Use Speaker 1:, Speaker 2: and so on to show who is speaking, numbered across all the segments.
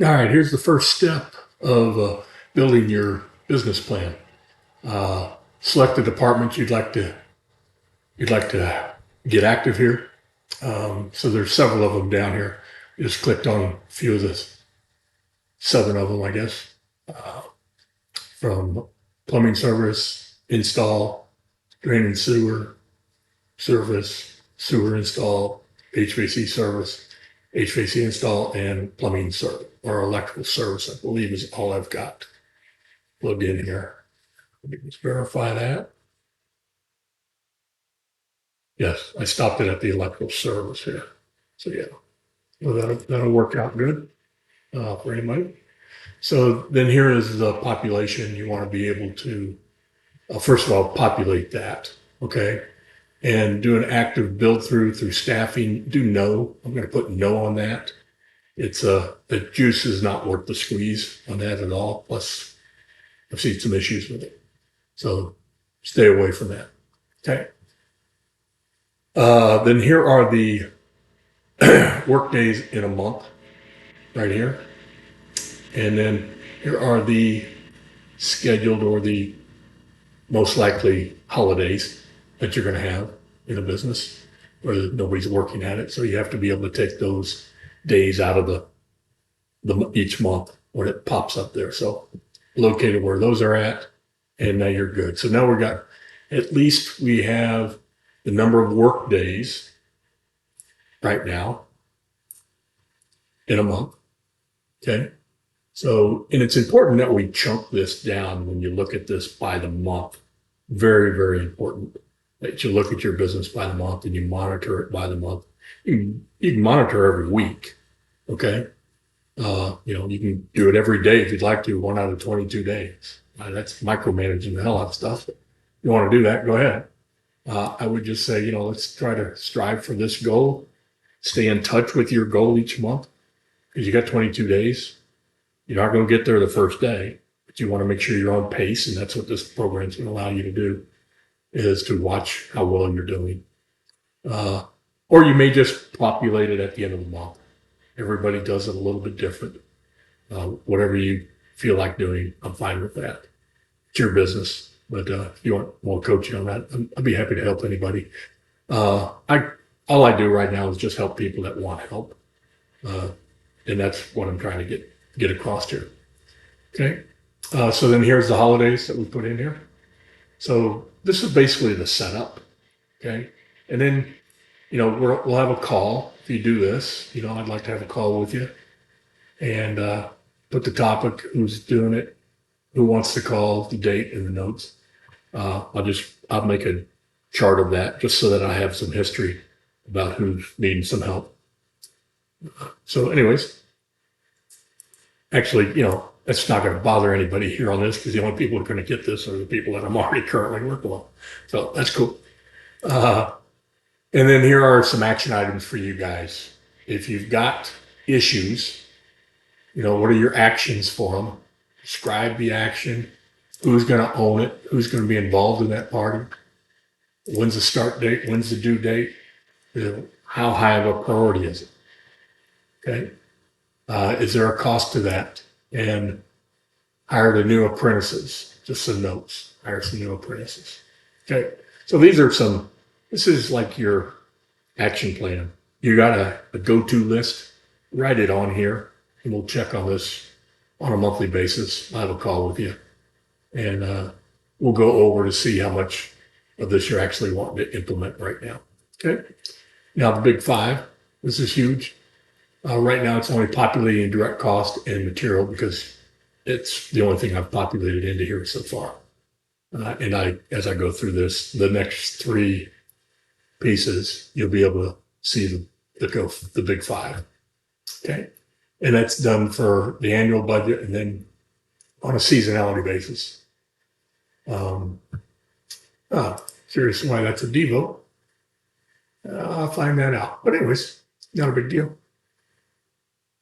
Speaker 1: All right, here's the first step of building your business plan. Select the department you'd like to get active here. So there's several of them down here. Just clicked on a few of the 7 of them, I guess, from plumbing service, install, drain and sewer service, sewer install, HVAC service, HVAC install, and plumbing service or electrical service, I believe is all I've got plugged in here. Let me just verify that. Yes, I stopped it at the electrical service here. So yeah, well, that'll work out good for anybody. So then here is the population. You want to be able to, first of all, populate that, okay? And do an active build through staffing. Do no. I'm going to put no on that. It's the juice is not worth the squeeze on that at all. Plus, I've seen some issues with it. So stay away from that. Okay. Then here are the work days in a month right here. And then here are the scheduled or the most likely holidays that you're going to have in a business where nobody's working at it. So you have to be able to take those days out of the each month when it pops up there. So located where those are at, and now you're good. So now at least we have the number of work days right now in a month. Okay. So, and it's important that we chunk this down when you look at this by the month. Very, very important that you look at your business by the month and you monitor it by the month. You can monitor every week. Okay. You can do it every day if you'd like to, 1 out of 22 days. That's micromanaging the hell out of stuff. If you want to do that, go ahead. I would just say, let's try to strive for this goal. Stay in touch with your goal each month because you got 22 days. You're not going to get there the first day, but you want to make sure you're on pace. And that's what this program is going to allow you to do, is to watch how well you're doing. Or you may just populate it at the end of the month. Everybody does it a little bit different. Whatever you feel like doing, I'm fine with that. It's your business. But if you want more coaching on that, I'd be happy to help anybody. All I do right now is just help people that want help. And that's what I'm trying to get across here. Okay. So then here's the holidays that we put in here. So this is basically the setup. Okay. And then, we'll have a call if you do this. I'd like to have a call with you and put the topic, who's doing it, who wants to call, the date, and the notes. I'll make a chart of that just so that I have some history about who's needing some help. So anyways, actually, it's not going to bother anybody here on this because the only people who are going to get this are the people that I'm already currently working on. So that's cool. And then here are some action items for you guys. If you've got issues, what are your actions for them? Describe the action. Who's going to own it? Who's going to be involved in that party? When's the start date? When's the due date? How high of a priority is it? Okay. Is there a cost to that? And hire the new apprentices. Just some notes. Hire some new apprentices. Okay. So this is like your action plan. You got a go-to list. Write it on here, and we'll check on this on a monthly basis. I'll have a call with you. And we'll go over to see how much of this you're actually wanting to implement right now. Okay. Now the big 5, this is huge. Right now it's only populating direct cost and material because it's the only thing I've populated into here so far. And as I go through this, the next 3 pieces, you'll be able to see the big 5. Okay. And that's done for the annual budget and then on a seasonality basis. Curious why that's a devo. I'll find that out. But anyways, not a big deal.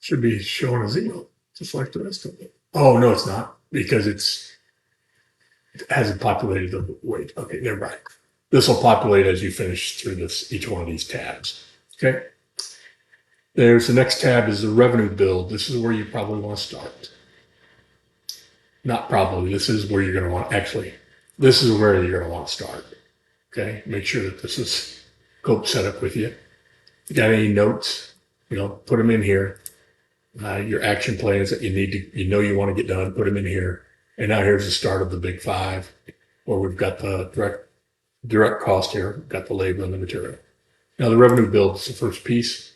Speaker 1: Should be showing a 0, just like the rest of it. Oh, no, it's not, because it hasn't populated the weight. Okay, never mind. This will populate as you finish through each one of these tabs. Okay. There's the next tab is the revenue build. This is where you probably want to start. Not probably, this is where you're going to want, actually, this is where you're going to want to start. Okay, make sure that this is scope set up with you. If you got any notes, put them in here. Your action plans that you want to get done, put them in here. And now here's the start of the big five, where we've got the direct cost here, we've got the labor and the material. Now the revenue build is the first piece.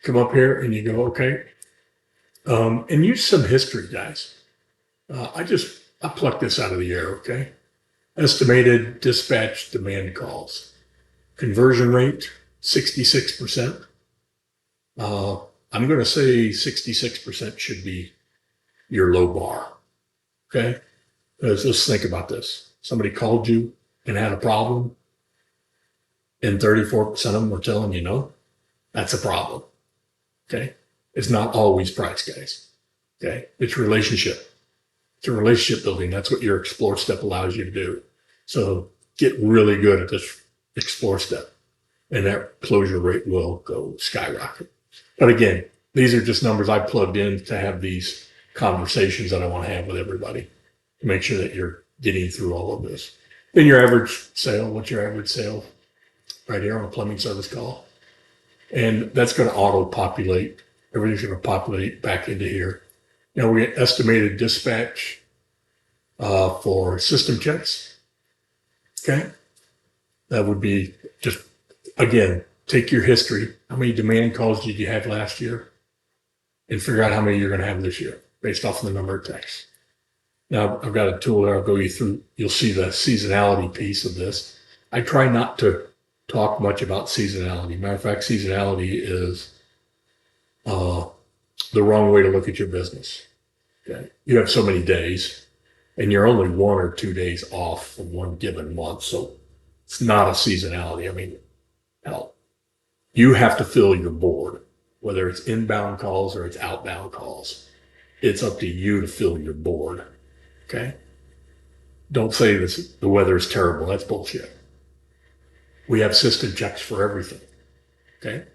Speaker 1: Come up here and you go, okay. And use some history, guys. I plucked this out of the air, okay? Estimated dispatch demand calls. Conversion rate, 66%. I'm going to say 66% should be your low bar, okay? Because let's think about this. Somebody called you and had a problem, and 34% of them were telling you no. That's a problem, okay? It's not always price, guys, okay? It's relationship. It's a relationship building. That's what your explore step allows you to do. So get really good at this explore step, and that closure rate will go skyrocket. But again, these are just numbers I plugged in to have these conversations that I want to have with everybody to make sure that you're getting through all of this. Then your average sale, what's your average sale right here on a plumbing service call? And that's going to auto-populate. Everything's going to populate back into here. Now we get estimated dispatch for system checks. Okay. That would be just, again, take your history. How many demand calls did you have last year? And figure out how many you're going to have this year based off of the number of texts. Now, I've got a tool that I'll go you through. You'll see the seasonality piece of this. I try not to talk much about seasonality. Matter of fact, seasonality is the wrong way to look at your business. Okay? You have so many days, and you're only 1 or 2 days off from one given month. So it's not a seasonality. I mean, hell, you have to fill your board, whether it's inbound calls or it's outbound calls. It's up to you to fill your board. Okay? Don't say the weather is terrible. That's bullshit. We have system checks for everything. Okay?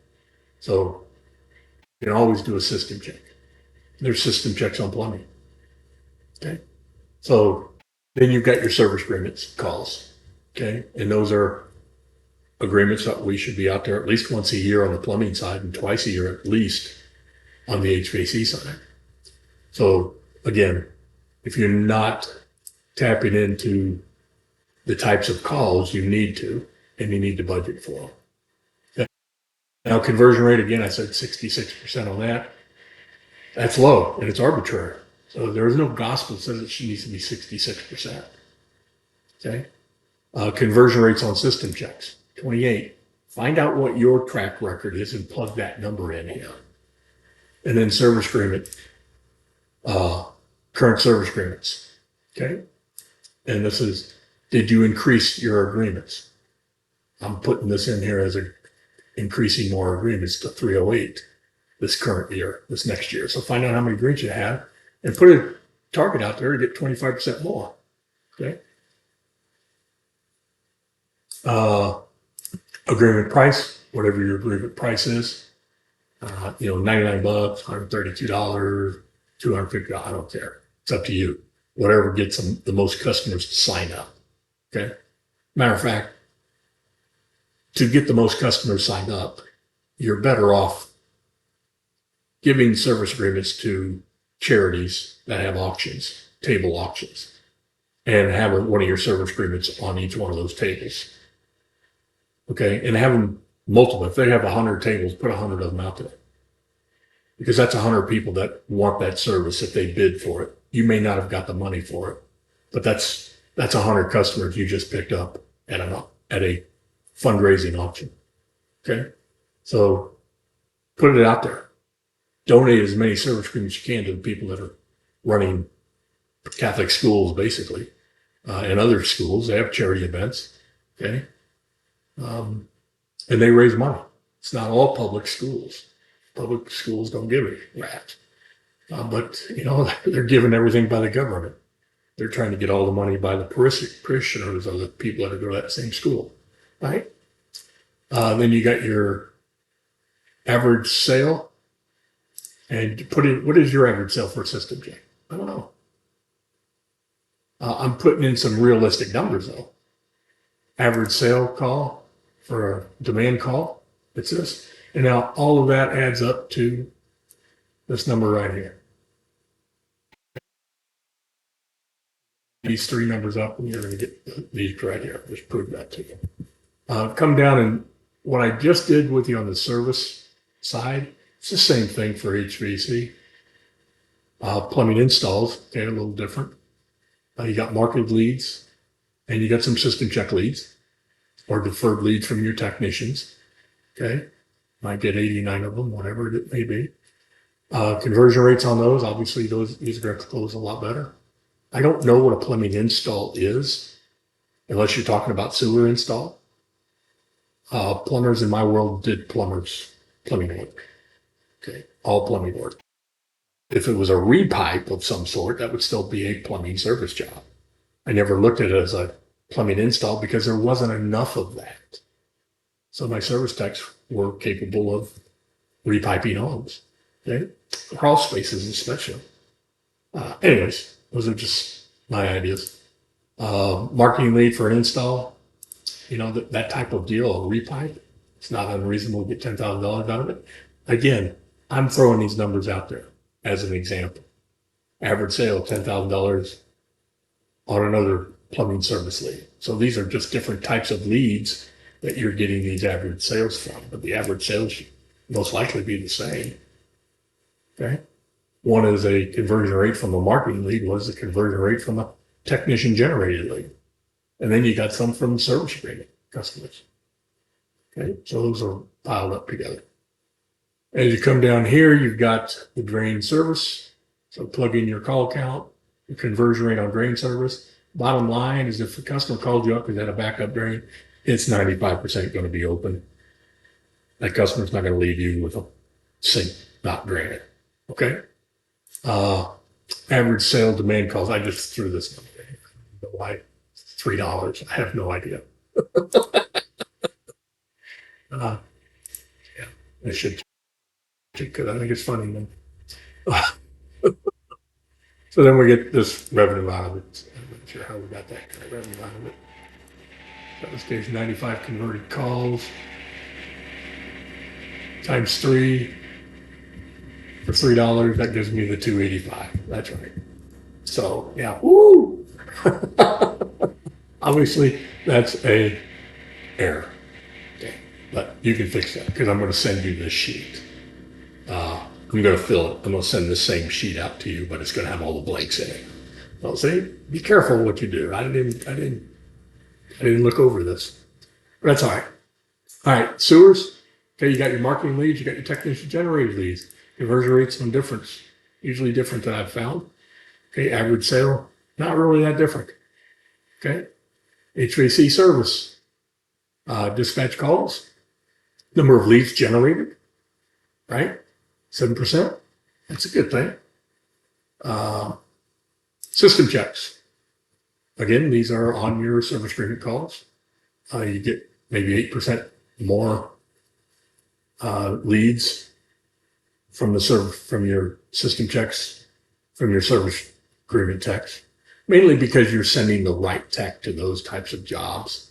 Speaker 1: So you can always do a system check. There's system checks on plumbing. Okay? So then you've got your service agreements calls. Okay? And those are agreements that we should be out there at least once a year on the plumbing side and twice a year at least on the HVAC side. So again, if you're not tapping into the types of calls you need to, and you need to budget for them. Okay. Now conversion rate, again, I said 66% on that. That's low and it's arbitrary. So there is no gospel that says it needs to be 66%. Okay. Conversion rates on system checks, 28. Find out what your track record is and plug that number in here. And then service agreement, current service agreements. Okay. And this is, did you increase your agreements? I'm putting this in here as increasing more agreements to 308 this current year, this next year. So find out how many agreements you have and put a target out there to get 25% more. Okay. Agreement price, whatever your agreement price is, $99, $132, $250, I don't care. It's up to you. Whatever gets them the most customers to sign up. Okay. Matter of fact, to get the most customers signed up, you're better off giving service agreements to charities that have auctions, table auctions, and have one of your service agreements on each one of those tables. Okay, and have them multiple. If they have 100 tables, put 100 of them out there. Because that's 100 people that want that service if they bid for it. You may not have got the money for it, but that's 100 customers you just picked up at a fundraising auction. Okay, so put it out there. Donate as many service agreements as you can to the people that are running Catholic schools, basically, and other schools. They have charity events. Okay, and they raise money. It's not all public schools. Public schools don't give a rat. But, they're given everything by the government. They're trying to get all the money by the parishioners of the people that go to that same school, right? Then you got your average sale. And put in, what is your average sale for a system check? I don't know. I'm putting in some realistic numbers though. Average sale call for a demand call, it's this. And now all of that adds up to this number right here. These three numbers up and you're going to get these right here. Just prove that to you. Come down and what I just did with you on the service side, it's the same thing for HVAC. Plumbing installs, okay, a little different. You got marketed leads and you got some system check leads or deferred leads from your technicians. Okay. Might get 89 of them, whatever it may be. Conversion rates on those, obviously these are going to close a lot better. I don't know what a plumbing install is, unless you're talking about sewer install. Plumbers in my world did plumbing work. Okay, all plumbing work. If it was a repipe of some sort, that would still be a plumbing service job. I never looked at it as a plumbing install because there wasn't enough of that. So my service techs were capable of repiping homes, okay? Crawl spaces especially. Anyways, those are just my ideas. Marketing lead for an install, you know, that type of deal, a repipe, it's not unreasonable to get $10,000 out of it. Again, I'm throwing these numbers out there as an example. Average sale, $10,000 on another plumbing service lead. So these are just different types of leads that you're getting these average sales from, but the average sales should most likely be the same. Okay. One is a conversion rate from a marketing lead, was the conversion rate from a technician generated lead. And then you got some from service agreement customers. Okay. So those are piled up together. As you come down here, you've got the drain service. So plug in your call count, your conversion rate on drain service. Bottom line is if the customer called you up because they had a backup drain, it's 95% going to be open. That customer's not going to leave you with a sink not draining. Okay. Average sale demand calls. I just threw this number in. I don't know why $3. I have no idea. Yeah, I should, because I think it's funny. Man. So then we get this revenue out of it. I'm not sure how we got that kind of revenue out of it. So this gives 95 converted calls times 3 for $3. That gives me the 285. That's right. So yeah, woo! Obviously, that's a error. Okay. But you can fix that because I'm going to send you this sheet. I'm going to fill it. I'm going to send the same sheet out to you, but it's going to have all the blanks in it. Well, see, be careful what you do. I didn't look over this. But that's all right. All right, sewers. Okay, you got your marketing leads, you got your technician generated leads. Conversion rates on difference, usually different than I've found. Okay, average sale, not really that different. Okay, HVAC service, dispatch calls, number of leads generated, right? 7%. That's a good thing. System checks. Again, these are on your service agreement calls. You get maybe 8% more leads from your system checks, from your service agreement techs, mainly because you're sending the right tech to those types of jobs.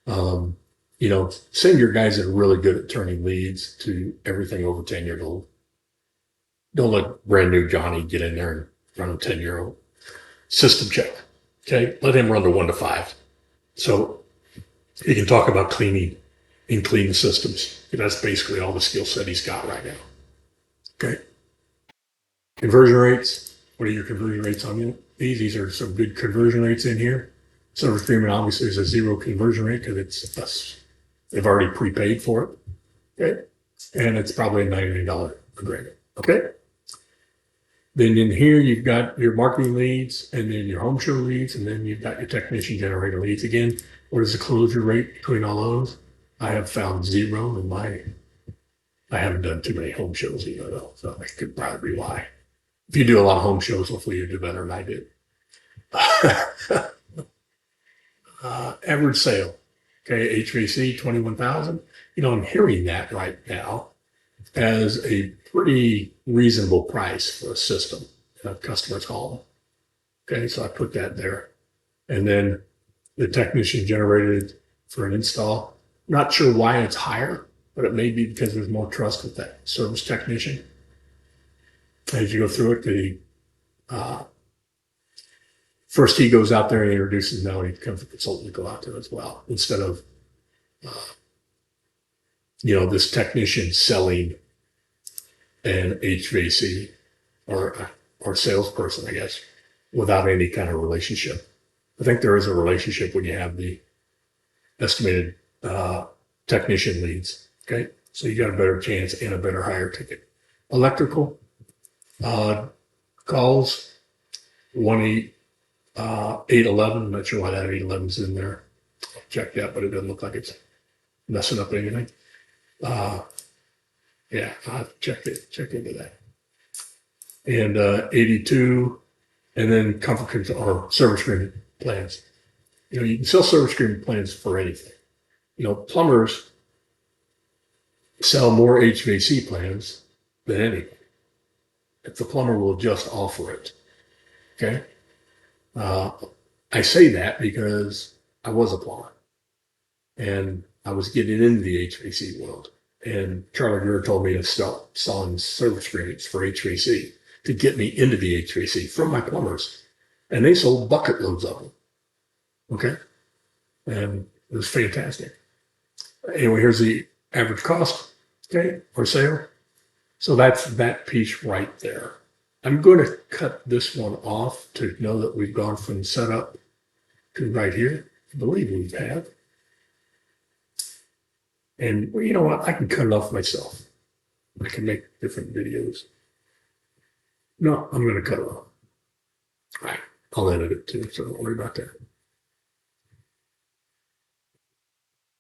Speaker 1: You know, send your guys that are really good at turning leads to everything over 10 years old. Don't let brand new Johnny get in there and run a 10-year-old system check. Okay, let him run the 1 to 5. So he can talk about cleaning and clean systems. That's basically all the skill set he's got right now. Okay. Conversion rates. What are your conversion rates on these? These are some good conversion rates in here. Service agreement obviously is a 0 conversion rate because it's us. They've already prepaid for it. Okay. And it's probably a $99 agreement. Okay. Then in here, you've got your marketing leads and then your home show leads, and then you've got your technician generator leads. Again, what is the closure rate between all those? I have found 0 in I haven't done too many home shows either though, so that could probably be why. If you do a lot of home shows, hopefully you do better than I did. Average sale. Okay, HVAC, 21,000. You know, I'm hearing that right now as a pretty reasonable price for a system in a customer's home. Okay, so I put that there. And then the technician generated for an install. Not sure why it's higher, but it may be because there's more trust with that service technician. As you go through it, first he goes out there and introduces, now he becomes a consultant to go out there as well, instead of, this technician selling an HVAC or salesperson, I guess, without any kind of relationship. I think there is a relationship when you have the estimated technician leads. Okay, so you got a better chance and a better higher ticket. Electrical calls 811. I'm not sure why that 811 is in there. I'll check that, but it doesn't look like it's messing up anything. Yeah, I'll check into that. And 82, and then comfort or service agreement plans. You can sell service agreement plans for anything. Plumbers sell more HVAC plans than anything. If the plumber will just offer it. Okay. I say that because I was a plumber and I was getting into the HVAC world. And Charlie Greer told me to start selling service agreements for HVAC to get me into the HVAC from my plumbers. And they sold bucket loads of them. Okay. And it was fantastic. Anyway, here's the average cost, okay, or sale. So that's that piece right there. I'm going to cut this one off to know that we've gone from setup to right here. I believe we have. And well, you know what? I can cut it off myself. I can make different videos. No, I'm going to cut it off. All right. I'll edit it too, so don't worry about that.